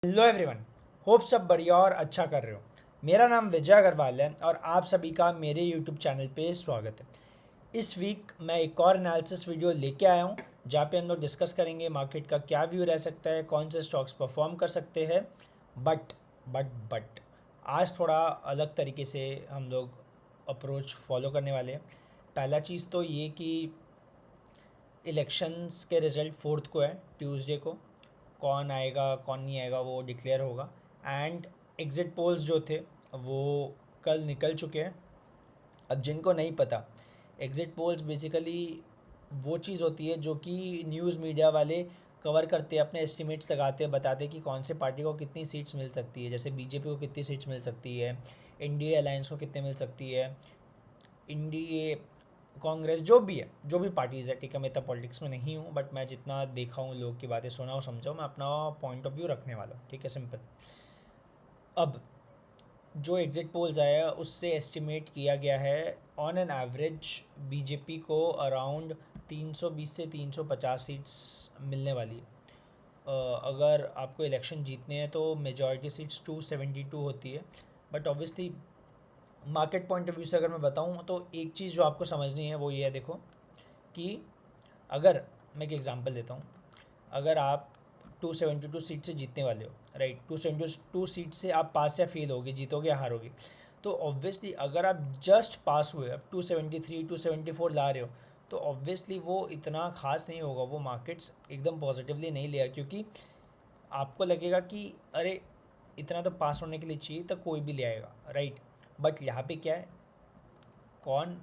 Hello everyone. Hope सब बढ़िया और अच्छा कर रहे हो। मेरा नाम विजय अग्रवाल है और आप सभी का मेरे यूट्यूब चैनल पे स्वागत है। इस वीक मैं एक और एनालिसिस वीडियो लेके आया हूँ जहाँ पे हम लोग डिस्कस करेंगे मार्केट का क्या व्यू रह सकता है, कौन से स्टॉक्स परफॉर्म कर सकते हैं। बट बट आज थोड़ा अलग तरीके से हम लोग अप्रोच फॉलो करने वाले हैं। पहला चीज़ तो ये कि इलेक्शंस के रिज़ल्ट 4 को है, ट्यूसडे को। कौन आएगा कौन नहीं आएगा वो डिक्लेयर होगा। एंड एग्ज़िट पोल्स जो थे वो कल निकल चुके हैं। अब जिनको नहीं पता, एग्ज़िट पोल्स बेसिकली वो चीज़ होती है जो कि न्यूज़ मीडिया वाले कवर करते हैं, अपने एस्टिमेट्स लगाते हैं, बताते हैं कि कौन से पार्टी को कितनी सीट्स मिल सकती है। जैसे बीजेपी को कितनी सीट्स मिल सकती है, एनडीए अलायंस को कितने मिल सकती है, एनडीए, कांग्रेस, जो भी है, जो भी पार्टीज़ है। ठीक है, मैं इतना पॉलिटिक्स में नहीं हूँ बट मैं जितना देखा हूँ, लोग की बातें सुना हूँ, समझा हूँ, मैं अपना पॉइंट ऑफ व्यू रखने वाला हूँ। ठीक है, सिंपल। अब जो एग्ज़िट पोल्स आया उससे एस्टिमेट किया गया है ऑन एन एवरेज बीजेपी को अराउंड 320 से 350 सीट्स मिलने वाली है। अगर आपको इलेक्शन जीतने हैं तो मेजॉरिटी सीट्स 272 होती है। But obviously market point of view से अगर मैं बताऊँ तो एक चीज़ जो आपको समझनी है वो ये है, देखो कि अगर मैं एक एग्जांपल देता हूँ। अगर आप 272 सीट से जीतने वाले हो, राइट, 272 सीट से आप पास या फेल होगे, जीतोगे या हारोगे, तो ऑब्वियसली अगर आप जस्ट पास हुए, अब 273 274 ला रहे हो, तो ऑब्वियसली वो इतना खास नहीं होगा, वो मार्केट्स एकदम पॉजिटिवली नहीं लिया, क्योंकि आपको लगेगा कि अरे इतना तो पास होने के लिए चाहिए, तो कोई भी ले आएगा, राइट। बट यहाँ पे क्या है, कौन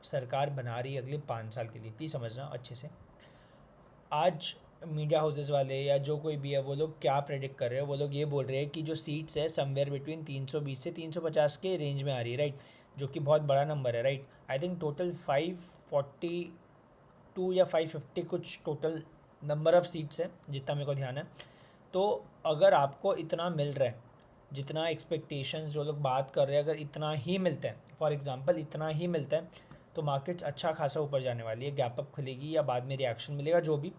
सरकार बना रही है अगले 5 साल के लिए, प्लीज़ समझना अच्छे से। आज मीडिया हाउसेस वाले या जो कोई भी है वो लोग क्या प्रेडिक्ट कर रहे हैं, वो लोग ये बोल रहे हैं कि जो सीट्स है समवेयर बिटवीन 320 से 350 के रेंज में आ रही है, राइट, जो कि बहुत बड़ा नंबर है, राइट। आई थिंक टोटल 542 या 550 कुछ टोटल नंबर ऑफ़ सीट्स है, जितना मेरे को ध्यान है। तो अगर आपको इतना मिल रहा है, जितना एक्सपेक्टेशंस जो लोग बात कर रहे हैं, अगर इतना ही मिलता है, फॉर एग्जांपल इतना ही मिलता है, तो मार्केट्स अच्छा खासा ऊपर जाने वाली है। गैप अप खुलेगी या बाद में रिएक्शन मिलेगा, जो भी,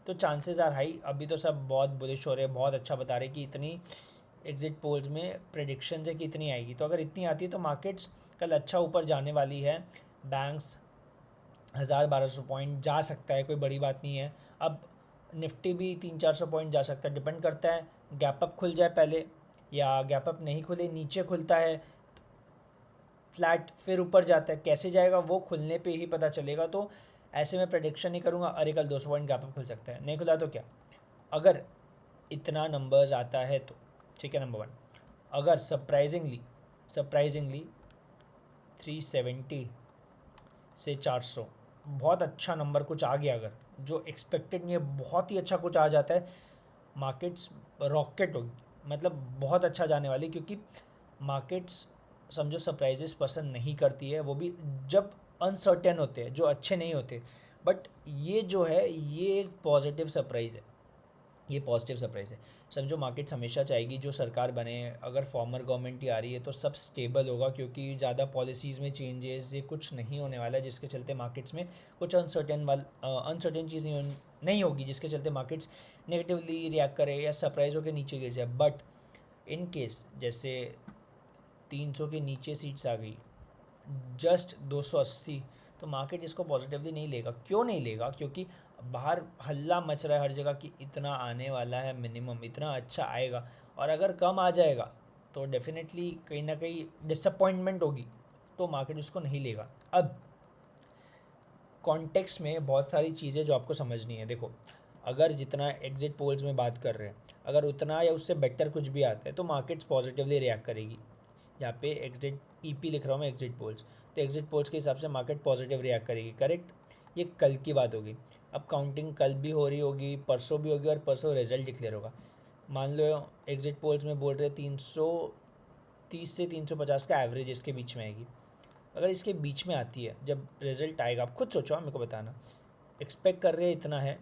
तो चांसेस आर हाई। अभी तो सब बहुत बुलिश हो रहे हैं, बहुत अच्छा बता रहे हैं कि इतनी एग्जिट पोल्स में प्रेडिक्शन है कि इतनी आएगी। तो अगर इतनी आती है तो मार्केट्स कल अच्छा ऊपर जाने वाली है। बैंक्स 1000-1200 पॉइंट जा सकता है, कोई बड़ी बात नहीं है। अब निफ्टी भी 300-400 पॉइंट जा सकता है, डिपेंड करता है गैप अप खुल जाए पहले, या गैप अप नहीं खुले, नीचे खुलता है फ्लैट फिर ऊपर जाता है, कैसे जाएगा वो खुलने पे ही पता चलेगा। तो ऐसे में प्रडिक्शन नहीं करूँगा अरे कल 200 पॉइंट गैप अप खुल सकता है, नहीं खुला तो क्या। अगर इतना नंबर्स आता है तो ठीक है, नंबर वन। अगर सरप्राइजिंगली 370 से 400 बहुत अच्छा नंबर कुछ आ गया, अगर जो एक्सपेक्टेड नहीं है बहुत ही अच्छा कुछ आ जाता है, मार्केट्स रॉकेट होगी, मतलब बहुत अच्छा जाने वाली। क्योंकि मार्केट्स समझो सरप्राइजेस पसंद नहीं करती है, वो भी जब अनसर्टेन होते हैं, जो अच्छे नहीं होते। बट ये जो है ये एक पॉजिटिव सरप्राइज़ है, ये पॉजिटिव सरप्राइज़ है। समझो मार्केट्स हमेशा चाहेगी जो सरकार बने, अगर फॉर्मर गवर्नमेंट ही आ रही है तो सब स्टेबल होगा, क्योंकि ज़्यादा पॉलिसीज़ में चेंजेस ये कुछ नहीं होने वाला है, जिसके चलते मार्केट्स में कुछ अनसर्टेन चीज़ नहीं होगी, जिसके चलते मार्केट्स नेगेटिवली रिएक्ट करे या सरप्राइज होकर नीचे गिर जाए। बट इन केस जैसे 300 के नीचे सीट्स आ गई, जस्ट 280, तो मार्केट इसको पॉजिटिवली नहीं लेगा। क्यों नहीं लेगा? क्योंकि बाहर हल्ला मच रहा है हर जगह कि इतना आने वाला है, मिनिमम इतना अच्छा आएगा, और अगर कम आ जाएगा तो डेफिनेटली कहीं ना कहीं डिसअपॉइंटमेंट होगी, तो मार्केट उसको नहीं लेगा। अब कॉन्टेक्स्ट में बहुत सारी चीज़ें जो आपको समझनी है, देखो, अगर जितना एग्जिट पोल्स में बात कर रहे हैं, अगर उतना या उससे बेटर कुछ भी आता है तो मार्केट्स पॉजिटिवली रिएक्ट करेगी। यहाँ पे एग्जिट ईपी लिख रहा हूँ मैं, एग्जिट पोल्स, तो एग्जिट पोल्स के हिसाब से मार्केट पॉजिटिव रिएक्ट करेगी, करेक्ट। ये कल की बात होगी। अब काउंटिंग कल भी हो रही होगी, परसों भी होगी, और परसों रिजल्ट डिक्लेयर होगा। मान लो एग्जिट पोल्स में बोल रहे 330 से 350 का एवरेज इसके बीच में आएगी। अगर इसके बीच में आती है, जब रिजल्ट आएगा, आप खुद सोचो, मेरे को बताना, एक्सपेक्ट कर रहे हैं इतना है,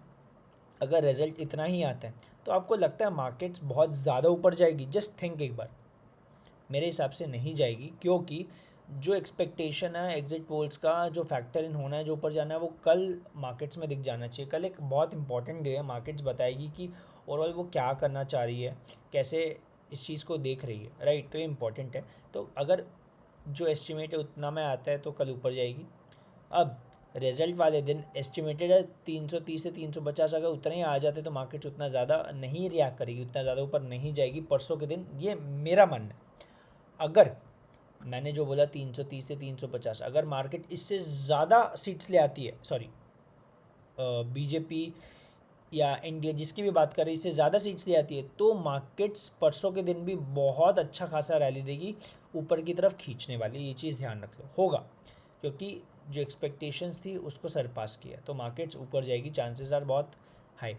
अगर रिजल्ट इतना ही आता है तो आपको लगता है मार्केट्स बहुत ज़्यादा ऊपर जाएगी? जस्ट थिंक एक बार। मेरे हिसाब से नहीं जाएगी, क्योंकि जो एक्सपेक्टेशन है एग्जिट पोल्स का, जो फैक्टर इन होना है, जो ऊपर जाना है, वो कल मार्केट्स में दिख जाना चाहिए। कल एक बहुत इंपॉर्टेंट डे है, मार्केट्स बताएगी कि ओवरऑल वो क्या करना चाह रही है, कैसे इस चीज़ को देख रही है, राइट। तो ये इंपॉर्टेंट है। तो अगर जो एस्टिमेट है उतना में आता है तो कल ऊपर जाएगी। अब रिजल्ट वाले दिन एस्टिमेटेड है 330 से 350, अगर उतना ही आ जाते तो मार्केट्स उतना ज़्यादा नहीं रिएक्ट करेगी, उतना ज़्यादा ऊपर नहीं जाएगी परसों के दिन, ये मेरा मानना है। अगर मैंने जो बोला 330 से 350, अगर मार्केट इससे ज़्यादा सीट्स ले आती है, सॉरी बीजेपी या एनडीए जिसकी भी बात कर रही है, इससे ज़्यादा सीट्स ले आती है, तो मार्केट्स परसों के दिन भी बहुत अच्छा खासा रैली देगी, ऊपर की तरफ खींचने वाली, ये चीज़ ध्यान रख लो। होगा, क्योंकि जो एक्सपेक्टेशंस थी उसको सरपास किया, तो मार्केट्स ऊपर जाएगी, चांसेस आर बहुत हाई।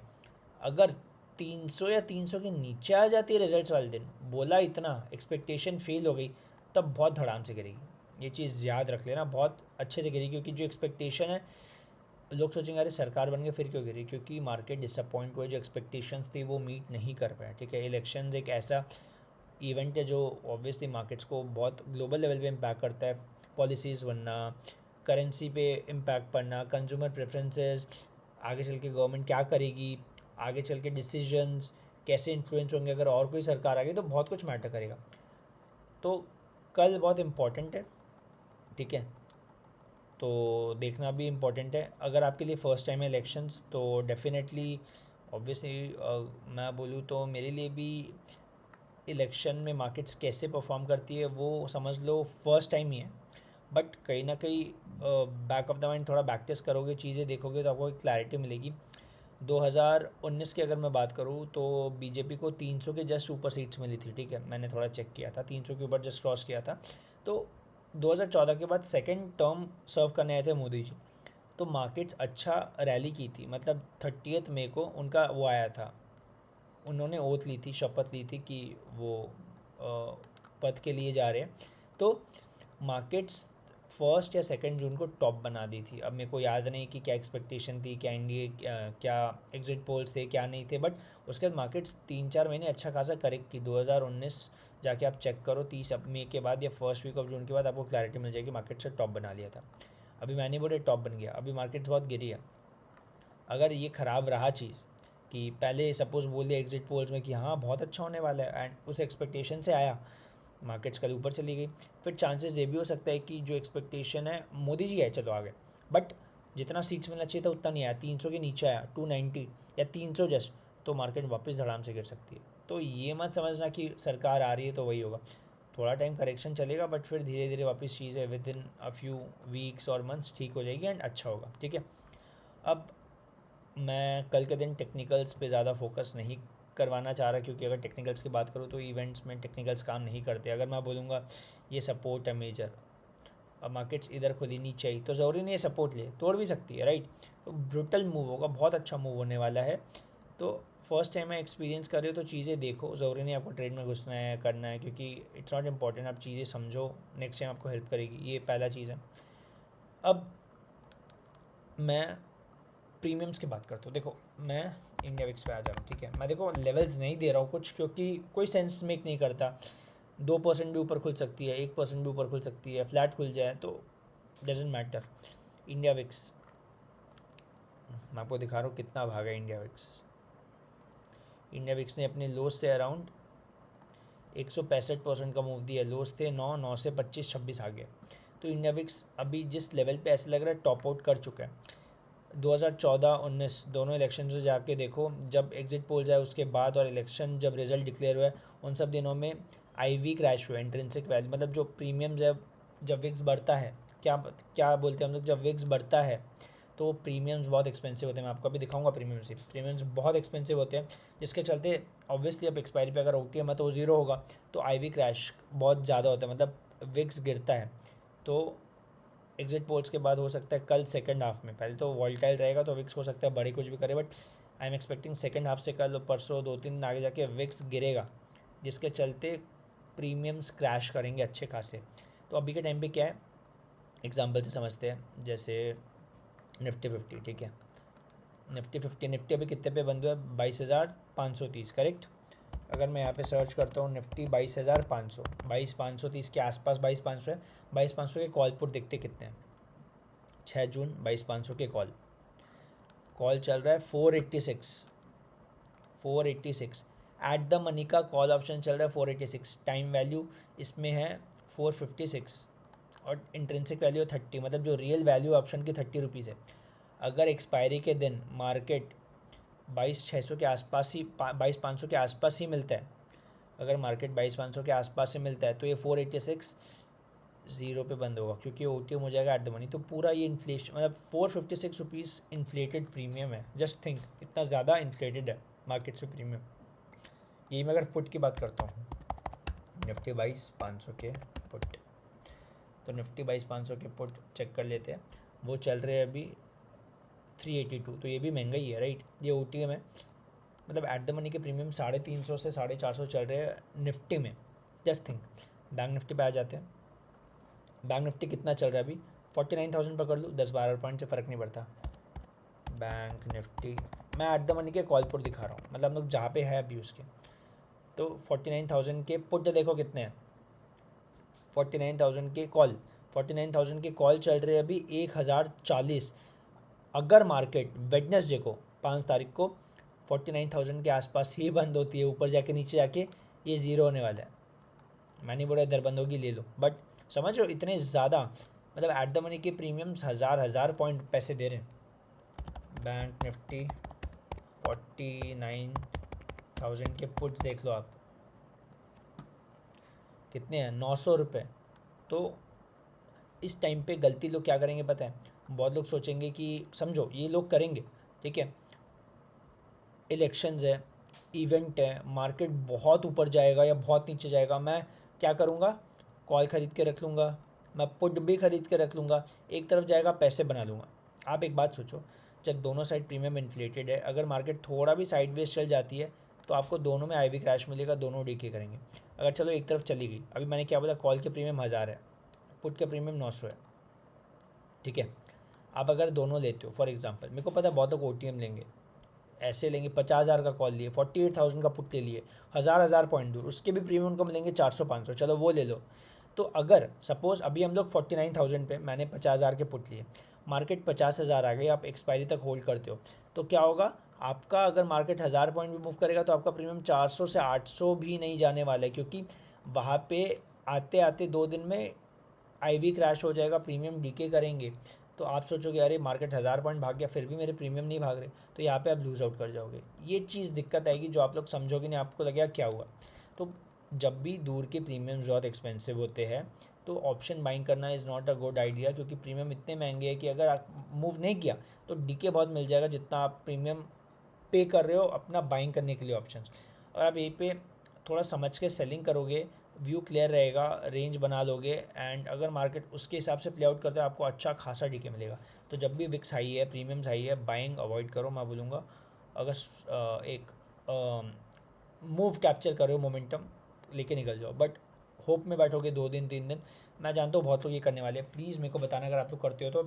अगर 300 या 300 के नीचे आ जाती है रिजल्ट्स वाले दिन, बोला इतना, एक्सपेक्टेशन फेल हो गई, तब बहुत धड़ाम से गिरेगी। ये चीज़ याद रख लेना, बहुत अच्छे से गिरेगी, क्योंकि जो एक्सपेक्टेशन है, लोग सोचेंगे अरे सरकार बन गई फिर क्यों गिरी, क्योंकि मार्केट डिसअपॉइंट हुए, जो एक्सपेक्टेशंस थी वो मीट नहीं कर पाए, ठीक है। इलेक्शंस एक ऐसा इवेंट है जो ऑब्वियसली मार्केट्स को बहुत ग्लोबल लेवल पे इम्पैक्ट करता है। पॉलिसीज़ बनना, करेंसी पे इम्पैक्ट पड़ना, कंज्यूमर प्रेफरेंसेस, आगे चल के गवर्नमेंट क्या करेगी, आगे चल के डिसीजंस कैसे इन्फ्लुएंस होंगे, अगर और कोई सरकार आ गई तो बहुत कुछ मैटर करेगा। तो कल बहुत इम्पॉर्टेंट है, ठीक है। तो देखना भी इम्पॉर्टेंट है। अगर आपके लिए फ़र्स्ट टाइम है इलेक्शंस, तो डेफिनेटली ऑब्वियसली मैं बोलूँ तो मेरे लिए भी इलेक्शन में मार्केट्स कैसे परफॉर्म करती है वो समझ लो फर्स्ट टाइम ही है। बट कहीं ना कहीं बैक ऑफ द माइंड थोड़ा बैक टेस्ट करोगे, चीज़ें देखोगे तो आपको एक क्लैरिटी मिलेगी। 2019 की अगर मैं बात करूँ तो बीजेपी को 300 के जस्ट ऊपर सीट्स मिली थी, ठीक है। मैंने थोड़ा चेक किया था, 300 के ऊपर जस्ट क्रॉस किया था। तो 2014 के बाद सेकेंड टर्म सर्व करने आए थे मोदी जी, तो मार्केट्स अच्छा रैली की थी। मतलब 30 मई को उनका वो आया था, उन्होंने ओथ ली थी, शपथ ली थी कि वो पद के लिए जा रहे हैं। तो मार्केट्स फर्स्ट या सेकंड जून को टॉप बना दी थी। अब मेरे को याद नहीं कि क्या एक्सपेक्टेशन थी, क्या एनडीए क्या एग्जिट पोल्स थे, क्या नहीं थे, बट उसके बाद मार्केट्स 3-4 महीने अच्छा खासा करेक्ट की। 2019 जाके आप चेक करो, 30 मई के बाद या फर्स्ट वीक ऑफ जून के बाद आपको क्लैरिटी मिल जाएगी मार्केट से टॉप बना लिया था। अभी मैंने बोले टॉप बन गया, अभी मार्केट बहुत गिरी है। अगर ये ख़राब रहा चीज़ कि पहले सपोज़ बोल दिया एग्जिट पोल्स में कि हाँ बहुत अच्छा होने वाला है, एंड उस एक्सपेक्टेशन से आया, मार्केट्स कल ऊपर चली गई, फिर चांसेस ये भी हो सकता है कि जो एक्सपेक्टेशन है मोदी जी है चलो आ गए, बट जितना सीट्स मिलना चाहिए था उतना नहीं आया, 300 के नीचे आया, 290 या 300 जस्ट, तो मार्केट वापस धड़ाम से गिर सकती है। तो ये मत समझना कि सरकार आ रही है तो वही होगा, थोड़ा टाइम करेक्शन चलेगा, बट फिर धीरे धीरे वापस चीज़ें with in a few weeks और मंथ्स ठीक हो जाएगी एंड अच्छा होगा, ठीक है। अब मैं कल के दिन टेक्निकल्स पे ज़्यादा फोकस नहीं करवाना चाह रहा, क्योंकि अगर टेक्निकल्स की बात करूँ तो इवेंट्स में टेक्निकल्स काम नहीं करते। अगर मैं बोलूँगा ये सपोर्ट है मेजर, अब मार्केट्स इधर खुली नीचे आई तो ज़रूरी नहीं है सपोर्ट ले, तोड़ भी सकती है, राइट। तो ब्रूटल मूव होगा, बहुत अच्छा मूव होने वाला है। तो फर्स्ट टाइम मैं एक्सपीरियंस कर रहे हो तो चीज़ें देखो, ज़रूरी नहीं आपको ट्रेड में घुसना है करना है, क्योंकि इट्स नॉट इम्पॉर्टेंट, आप चीज़ें समझो, नेक्स्ट टाइम आपको हेल्प करेगी, ये पहला चीज़ है। अब मैं प्रीमियम्स की बात करता हूँ। देखो मैं इंडिया विक्स पे आ जा रहा हूँ, ठीक है। मैं देखो लेवल्स नहीं दे रहा हूँ कुछ, क्योंकि कोई सेंस मेक नहीं करता। 2% भी ऊपर खुल सकती है, 1% भी ऊपर खुल सकती है, फ्लैट खुल जाए तो डजेंट मैटर। इंडिया विक्स मैं आपको दिखा रहा हूँ कितना भागा इंडिया विक्स। इंडिया विक्स ने अपने लोस से अराउंड 165% का मूव दिया। लोस थे 9 से 25-26 आ गए। तो इंडिया विक्स अभी जिस लेवल पे ऐसा लग रहा है टॉप आउट कर चुका है। 2014-19 दोनों इलेक्शन से जाके देखो, जब एग्जिट पोल्स आए उसके बाद और इलेक्शन जब रिजल्ट डिक्लेयर हुआ है, उन सब दिनों में आईवी क्रैश हुआ, इंट्रिंसिक वैल्यू, मतलब जो प्रीमियम्स है, जब विक्स बढ़ता है, क्या क्या बोलते हैं हम लोग, जब विक्स बढ़ता है तो प्रीमियम्स बहुत एक्सपेंसिव होते हैं। मैं आपको अभी दिखाऊंगा प्रीमियम्स बहुत एक्सपेंसिव होते हैं, जिसके चलते ऑब्वियसली अब एक्सपायरी पे अगर ओटीएम है तो वो ज़ीरो होगा, तो आईवी क्रैश बहुत ज़्यादा होता है, मतलब विक्स गिरता है। तो एग्जिट पोल्स के बाद हो सकता है कल सेकंड हाफ में, पहले तो वॉल्टाइल रहेगा तो विक्स हो सकता है बड़ी कुछ भी करे, but I am expecting second half से कल परसों 2-3 दिन आगे जाके विक्स गिरेगा, जिसके चलते प्रीमियम्स क्रैश करेंगे अच्छे खासे। तो अभी के टाइम पे क्या है, एग्जांपल से समझते हैं, जैसे निफ्टी 50, ठीक है। निफ्टी 50, निफ्टी अभी कितने पे बंद हुआ है, 22,530, करेक्ट। अगर मैं यहाँ पे सर्च करता हूँ निफ्टी 22,500, 22,530 के आसपास 22,500 है। 22,500 के कॉल पुट देखते कितने हैं। 6 जून 22,500 के कॉल चल रहा है 486, 486। एट द मनी का कॉल ऑप्शन चल रहा है 486। टाइम वैल्यू इसमें है 456 और इंट्रिंसिक वैल्यू 30, मतलब जो रियल वैल्यू ऑप्शन की 30 रुपीज़ है। अगर एक्सपायरी के दिन मार्केट 22,600 के आसपास ही 22,500 के आसपास ही मिलता है, अगर मार्केट 22,500 के आसपास से मिलता है तो ये 486 ज़ीरो पे बंद होगा, क्योंकि ओ टी एम हो जाएगा एट द मनी। तो पूरा ये इन्फ्लेशन, मतलब 456 रुपीज़ इन्फ्लेटेड प्रीमियम है। जस्ट थिंक, इतना ज़्यादा इन्फ्लेटेड है मार्केट से प्रीमियम। यही मैं अगर पुट की बात करता हूँ, निफ्टी 22,500 के पुट, तो निफ्टी 22,500 के पुट चेक कर लेते हैं। वो चल रहे हैं अभी 382, तो ये भी महंगा ही है, राइट। ये ओ टी एम है, मतलब एट द मनी के प्रीमियम 350 से 450 चल रहे हैं निफ्टी में। Just think. बैंक निफ्टी पे आ जाते हैं। बैंक निफ्टी कितना चल रहा है अभी, 49,000 पकड़ लूँ, 10-12 पॉइंट से फ़र्क नहीं पड़ता। बैंक निफ्टी मैं एट द मनी के कॉल पुट दिखा रहा हूँ, मतलब हम लोग जहाँ पे है अभी उसके। तो 49,000 के पुट देखो कितने हैं, 49,000 के कॉल, 49,000 के कॉल चल रहे हैं अभी 1,040। अगर मार्केट वेडनेसडे को 5 तारीख को 49,000 के आसपास ही बंद होती है, ऊपर जाके नीचे जाके ये ज़ीरो होने वाला है। मैं नहीं बोल रहा इधर बंद होगी ले लो, बट समझ लो इतने ज़्यादा, मतलब एट द मनी के प्रीमियम्स हज़ार पॉइंट पैसे दे रहे हैं। बैंक निफ्टी 49,000 के पुट्स देख लो आप, कितने हैं, 900 रुपये। तो इस टाइम पे गलती लोग क्या करेंगे पता है, बहुत लोग सोचेंगे कि, समझो ये लोग करेंगे, ठीक है, इलेक्शंस है, इवेंट है, मार्केट बहुत ऊपर जाएगा या बहुत नीचे जाएगा, मैं क्या करूँगा, कॉल ख़रीद के रख लूँगा, मैं पुट भी ख़रीद के रख लूँगा, एक तरफ जाएगा पैसे बना लूँगा। आप एक बात सोचो, जब दोनों साइड प्रीमियम इन्फ्लेटेड है, अगर मार्केट थोड़ा भी साइडवेज चल जाती है तो आपको दोनों में आईवी क्रैश मिलेगा, दोनों डीके करेंगे। अगर चलो एक तरफ चली गई, अभी मैंने क्या बोला, कॉल के प्रीमियम 1,000 है, पुट के प्रीमियम 900 है, ठीक है। आप अगर दोनों लेते हो, फॉर एग्जांपल मेरे को पता है बहुत लोग ओटीएम लेंगे, ऐसे लेंगे, 50,000 का कॉल लिए, 48,000 का पुट ले लिए, हज़ार पॉइंट दूर, उसके भी प्रीमियम उनको मिलेंगे 400-500, चलो वो ले लो। तो अगर सपोज़ अभी हम लोग 49,000 पे, मैंने 50,000 के पुट लिए, मार्केट 50,000 आ गई, आप एक्सपायरी तक होल्ड करते हो, तो क्या होगा आपका, अगर मार्केट 1,000 पॉइंट भी मूव करेगा तो आपका प्रीमियम 400 से 800 भी नहीं जाने वाला है, क्योंकि वहाँ पे आते आते 2 दिन में आईवी क्रैश हो जाएगा, प्रीमियम डीके करेंगे। तो आप सोचोगे अरे मार्केट 1,000 पॉइंट भाग गया फिर भी मेरे प्रीमियम नहीं भाग रहे, तो यहाँ पे आप लूज़ आउट कर जाओगे। ये चीज़ दिक्कत आएगी, जो आप लोग समझोगे नहीं, आपको लगेगा क्या हुआ। तो जब भी दूर के प्रीमियम्स बहुत एक्सपेंसिव होते हैं तो ऑप्शन बाइंग करना is not a good idea, क्योंकि प्रीमियम इतने महंगे हैं कि अगर आप मूव नहीं किया तो डीके बहुत मिल जाएगा, जितना आप प्रीमियम पे कर रहे हो अपना बाइंग करने के लिए ऑप्शंस। और आप यहीं पे थोड़ा समझ के सेलिंग करोगे, व्यू क्लियर रहेगा, रेंज बना लोगे, एंड अगर मार्केट उसके हिसाब से प्ले आउट करते हो आपको अच्छा खासा डीके मिलेगा। तो जब भी विक्स हाई है, प्रीमियम्स हाई है, बाइंग अवॉइड करो, मैं बोलूँगा। अगर एक मूव कैप्चर करो, मोमेंटम लेके निकल जाओ, बट होप में बैठोगे 2 दिन 3 दिन, मैं जानता हूँ बहुत लोग ये करने वाले हैं। प्लीज़ मेरे को बताना अगर आप लोग करते हो तो,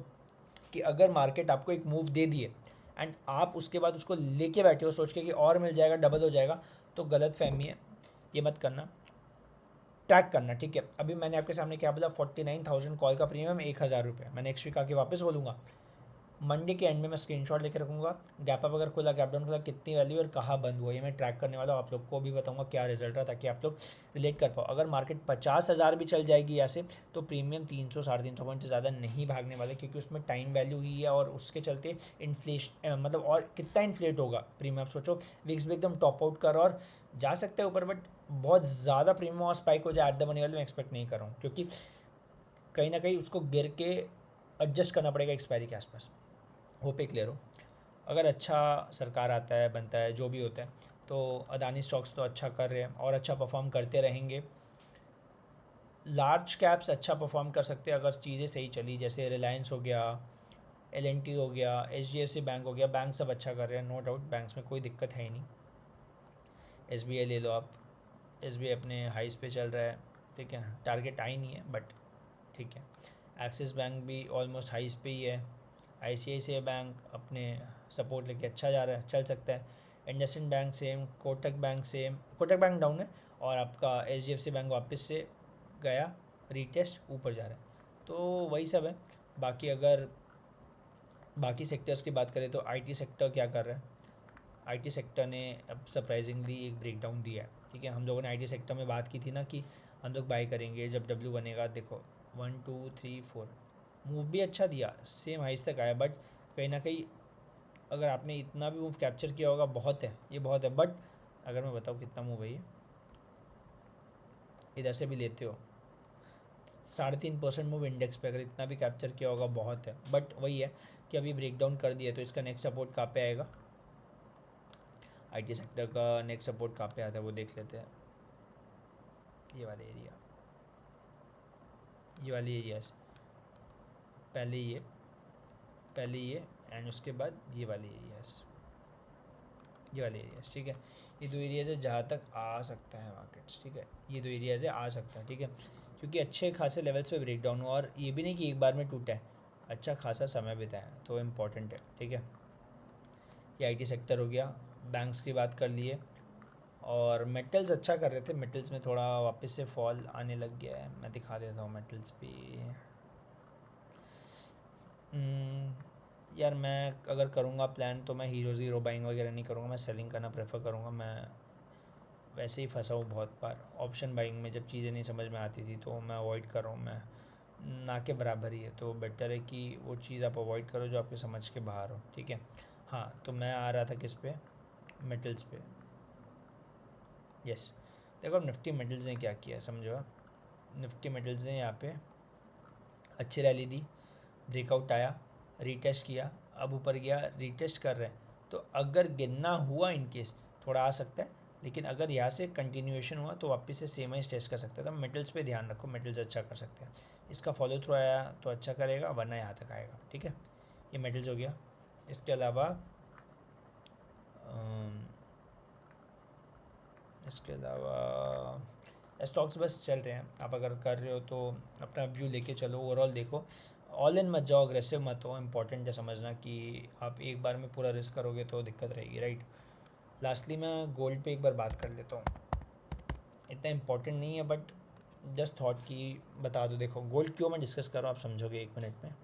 कि अगर मार्केट आपको एक मूव दे दिए एंड आप उसके बाद उसको लेके बैठे हो सोच के कि और मिल जाएगा, डबल हो जाएगा, तो गलत फहमी है, ये मत करना। ट्रैक करना, ठीक है। अभी मैंने आपके सामने क्या बोला, 49,000 कॉल का प्रीमियम 1,000 रुपये, मैं नेक्स्ट वीक आके वापस बोलूँगा। मंडे के एंड में मैं स्क्रीनशॉट लेकर रखूँगा, गैप अप अगर खुला, गैप डाउन खुला, कितनी वैल्यू और कहाँ बंद हुआ, ये मैं ट्रैक करने वाला हूँ। आप लोग को भी बताऊँगा क्या रिजल्ट रहा, ताकि आप लोग रिलेट कर पाओ। अगर मार्केट 50,000 भी चल जाएगी ऐसे, तो प्रीमियम 300-350 पॉइंट से ज़्यादा नहीं भागने वाले, क्योंकि उसमें टाइम वैल्यू ही है, और उसके चलते इन्फ्लेशन, मतलब और कितना इन्फ्लेट होगा प्रीमियम, आप सोचो। विक्स भी एकदम टॉप आउट कर और जा सकते हैं ऊपर, बट बहुत ज़्यादा प्रीमियम और स्पाइक हो जाए एट द मनी वाले, मैं एक्सपेक्ट नहीं कर रहा हूँ, क्योंकि कहीं ना कहीं उसको गिर के एडजस्ट करना पड़ेगा एक्सपायरी के आसपास। वो पे क्लियर हो। अगर अच्छा सरकार आता है, बनता है, जो भी होता है, तो अदानी स्टॉक्स तो अच्छा कर रहे हैं और अच्छा परफॉर्म करते रहेंगे। लार्ज कैप्स अच्छा परफॉर्म कर सकते हैं अगर चीज़ें सही चली, जैसे रिलायंस हो गया, एल हो गया, HDFC बैंक हो गया, बैंक सब अच्छा कर रहे हैं, नो डाउट, बैंक्स में कोई दिक्कत है ही नहीं। SBI ले लो आप, SBI अपने हाइस पे चल रहा है, ठीक है, टारगेट आई नहीं है बट ठीक है। एक्सिस बैंक भी ऑलमोस्ट हाइस पे ही है। ICICI बैंक अपने सपोर्ट लेके अच्छा जा रहा है, चल सकता है। IndusInd bank same, Kotak bank same, Kotak bank down है और आपका HDFC बैंक वापस से गया रीटेस्ट ऊपर जा रहा है, तो वही सब है। बाकी अगर बाकी सेक्टर्स की बात करें तो IT सेक्टर क्या कर रहा है, IT सेक्टर ने अब सरप्राइजिंगली एक ब्रेकडाउन दिया है, ठीक है। हम लोगों ने IT सेक्टर में बात की थी ना कि हम लोग बाई करेंगे जब W बनेगा। देखो 1 2 3 4 मूव भी अच्छा दिया, सेम हाइस तक आया, बट कहीं ना कहीं अगर आपने इतना भी मूव कैप्चर किया होगा बहुत है, ये बहुत है। बट अगर मैं बताऊँ कितना मूव है ये, इधर से भी लेते हो 3.5% मूव इंडेक्स पे, अगर इतना भी कैप्चर किया होगा बहुत है। बट वही है कि अभी ब्रेकडाउन कर दिया, तो इसका नेक्स्ट सपोर्ट कहाँ पे आएगा, IT सेक्टर का नेक्स्ट सपोर्ट कहाँ पे आता है वो देख लेते हैं। ये वाले एरिया, ये वाली एरियाज, पहले ये एंड उसके बाद ये वाली एरियाज, ये वाले एरियाज, ठीक है। ये 2 एरियाज है जहाँ तक आ सकता है मार्केट्स, ठीक है। ये 2 एरियाज है आ सकता है, ठीक है, क्योंकि अच्छे खासे लेवल्स पे ब्रेकडाउन हुआ और ये भी नहीं कि एक बार में टूटा है, अच्छा खासा समय बिताया, तो इम्पॉर्टेंट है, ठीक है। ये IT सेक्टर हो गया। बैंक्स की बात कर लिए और मेटल्स अच्छा कर रहे थे, मेटल्स में थोड़ा वापस से फॉल आने लग गया है। मैं दिखा देता हूँ मेटल्स भी। यार मैं अगर करूँगा प्लान तो मैं हीरो बाइंग वगैरह नहीं करूँगा, मैं सेलिंग करना प्रेफर करूँगा। मैं वैसे ही फंसा हूँ बहुत बार ऑप्शन बाइंग में, जब चीज़ें नहीं समझ में आती थी तो मैं अवॉइड कर रहा हूँ। मैं ना के बराबर ही है, तो बेटर है कि वो चीज़ आप अवॉइड करो जो आपके समझ के बाहर हो, ठीक है। हाँ, तो मैं आ रहा था किस पे, मेटल्स पे। यस, देखो अब निफ्टी मेटल्स ने क्या किया समझो आप। निफ्टी मेटल्स ने यहाँ पे अच्छी रैली दी, ब्रेकआउट आया, रीटेस्ट किया, अब ऊपर गया, रीटेस्ट कर रहे हैं। तो अगर गिरना हुआ इनकेस थोड़ा आ सकता है, लेकिन अगर यहाँ से कंटिन्यूएशन हुआ तो वापस से सेम ही टेस्ट कर सकता है। तो मेटल्स पे ध्यान रखो, मेटल्स अच्छा कर सकते हैं। इसका फॉलो थ्रू आया तो अच्छा करेगा, वरना यहाँ तक आएगा, ठीक है। ये मेटल्स हो गया। इसके अलावा स्टॉक्स बस चल रहे हैं। आप अगर कर रहे हो तो अपना व्यू लेके चलो, ओवरऑल देखो, ऑल इन मत जाओ, अग्रेसिव मत हो। इंपॉर्टेंट है समझना कि आप एक बार में पूरा रिस्क करोगे तो दिक्कत रहेगी, राइट। लास्टली मैं गोल्ड पे एक बार बात कर लेता हूँ, इतना इंपॉर्टेंट नहीं है बट जस्ट थॉट की बता दो। देखो गोल्ड क्यों मैं डिस्कस कर रहा हूँ आप समझोगे 1 मिनट में।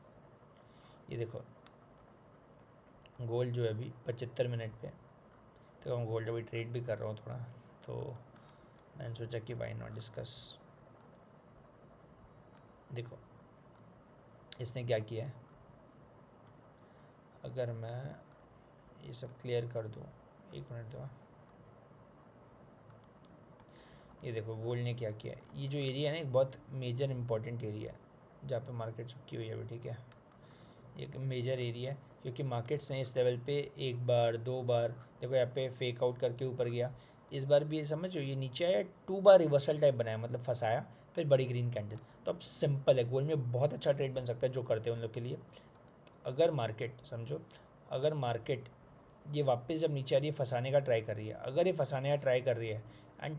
ये देखो गोल्ड जो है अभी 75 मिनट पे, तो मैं गोल्ड अभी ट्रेड भी कर रहा हूँ थोड़ा, तो मैंने सोचा कि वाई नॉट डिस्कस। देखो इसने क्या किया है, अगर मैं ये सब क्लियर कर दूँ, 1 मिनट दो। ये देखो गोल्ड ने क्या किया है, ये जो एरिया है ना एक बहुत मेजर इंपॉर्टेंट एरिया है जहाँ पे मार्केट रुकी हुई है अभी, ठीक है। ये एक मेजर एरिया है क्योंकि मार्केट्स ने इस लेवल पे 1 बार 2 बार, देखो यहाँ पे फेक आउट करके ऊपर गया, इस बार भी ये समझो ये नीचे आया, 2 बार रिवर्सल टाइप बनाया, मतलब फंसाया, फिर बड़ी ग्रीन कैंडल। तो अब सिंपल है, गोल्ड में बहुत अच्छा ट्रेड बन सकता है जो करते हैं उन लोग के लिए। अगर मार्केट समझो, अगर मार्केट ये वापस जब नीचे आ रही है फंसाने का ट्राई कर रही है, अगर ये फंसाने का ट्राई कर रही है एंड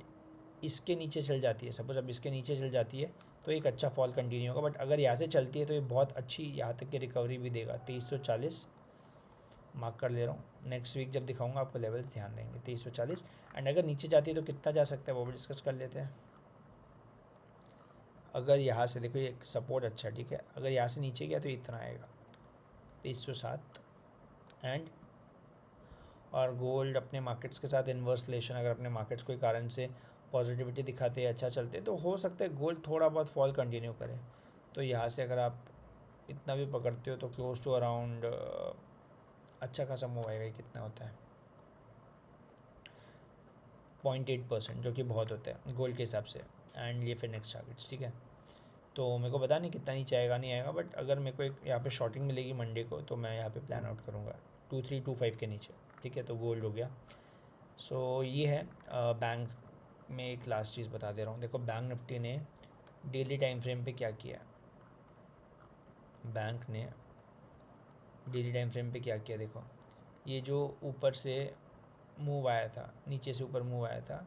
इसके नीचे चल जाती है, सपोज अब इसके नीचे चल जाती है तो एक अच्छा फॉल कंटिन्यू होगा। बट अगर यहाँ से चलती है तो ये बहुत अच्छी यहाँ तक की रिकवरी भी देगा। 2340 मार्क कर ले रहा हूँ, नेक्स्ट वीक जब दिखाऊंगा आपको लेवल्स ध्यान रहेंगे 2340। एंड अगर नीचे जाती है तो कितना जा सकता है वो भी डिस्कस कर लेते हैं। अगर यहाँ से देखो ये सपोर्ट अच्छा है, ठीक है, अगर यहाँ से नीचे गया तो इतना आएगा 2307। एंड और गोल्ड अपने मार्केट्स के साथ इन्वर्स रिलेशन, अगर अपने मार्केट्स कोई कारण से पॉजिटिविटी दिखाते हैं, अच्छा चलते हैं, तो हो सकता है गोल्ड थोड़ा बहुत फॉल कंटिन्यू करे। तो यहाँ से अगर आप इतना भी पकड़ते हो तो क्लोज टू अराउंड अच्छा खासा मूव आएगा। कितना होता है 0.8%, जो कि बहुत होता है गोल्ड के हिसाब से। एंड ये फिर नेक्स्ट टारगेट्स, ठीक है। तो मेरे को पता नहीं कितना नीचे आएगा नहीं आएगा, बट अगर मेरे को एक यहाँ पे शॉर्टिंग मिलेगी मंडे को तो मैं यहाँ पे प्लान आउट करूँगा 2325 के नीचे, ठीक है। तो गोल्ड हो गया। सो ये है बैंक में एक लास्ट चीज़ बता दे रहा हूँ। देखो बैंक निफ्टी ने डेली टाइम फ्रेम पे क्या किया, बैंक ने डेली टाइम फ्रेम पे क्या किया, देखो ये जो ऊपर से मूव आया था, नीचे से ऊपर मूव आया था,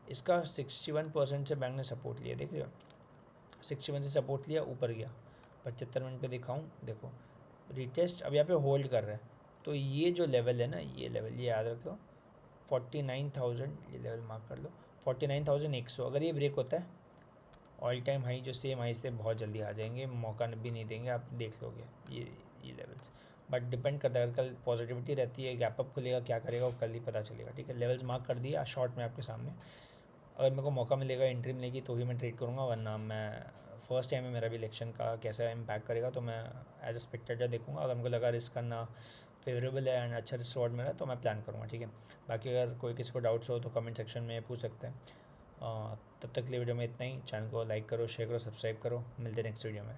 इसका 61% से बैंक ने सपोर्ट लिया, देख रहे हो 61 से सपोर्ट लिया, ऊपर गया। 75 मिनट पे दिखाऊँ, देखो रिटेस्ट अब यहाँ पे होल्ड कर रहा है। तो ये जो लेवल है ना, ये लेवल ये याद रख लो, 49,000, ये लेवल मार्क कर लो, 49,100। अगर ये ब्रेक होता है ऑल टाइम हाई जो सेम हाई से बहुत जल्दी आ जाएंगे, मौका भी नहीं देंगे, आप देख लोगे ये लेवल्स। बट डिपेंड करता है, अगर कल पॉजिटिविटी रहती है, गैप अप खुलेगा, क्या करेगा वो कल ही पता चलेगा। ठीक है, लेवल्स मार्क कर दिया शॉर्ट में आपके सामने। अगर मेरे को मौका मिलेगा, एंट्री मिलेगी तो ही मैं ट्रेड करूँगा, वरना मैं फर्स्ट टाइम है मेरा भी इलेक्शन का, कैसा इम्पैक्ट करेगा तो मैं एज अ स्पेक्टेटर देखूँगा। अगर मेरे को लगा रिस्क करना फेवरेबल है एंड अच्छा रिवॉर्ड मिला तो मैं प्लान करूँगा। ठीक है, बाकी अगर कोई किसी को डाउट्स हो तो कमेंट सेक्शन में पूछ सकते हैं। तब तक के लिए वीडियो में इतना ही। चैनल को लाइक करो, शेयर करो, सब्सक्राइब करो। मिलते हैं नेक्स्ट वीडियो में।